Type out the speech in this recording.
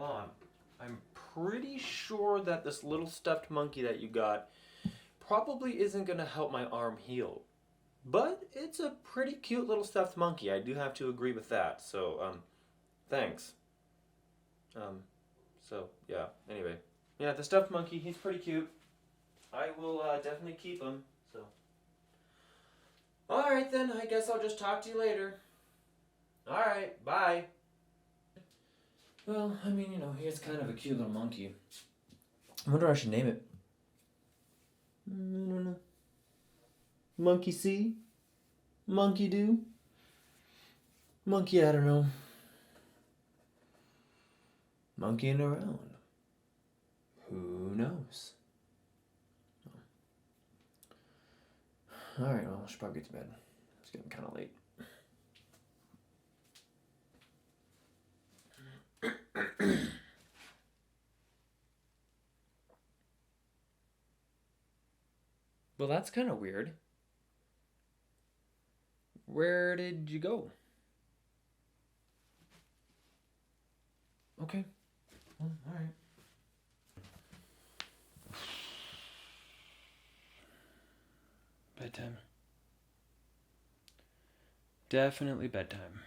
Mom, I'm pretty sure that this little stuffed monkey that you got probably isn't gonna help my arm heal. But it's a pretty cute little stuffed monkey. I do have to agree with that. So, thanks. Yeah, anyway. Yeah, the stuffed monkey, he's pretty cute. I will definitely keep him, so. Alright then, I guess I'll just talk to you later. Alright, bye. Well, I mean, you know, he is kind of a cute little monkey. I wonder what I should name it. I don't know. Monkey see? Monkey do? Monkey, I don't know. Monkeying around. Who knows? Alright, well, I should probably get to bed. It's getting kind of late. Well, that's kind of weird. Where did you go? Okay. Well, alright. Bedtime. Definitely bedtime.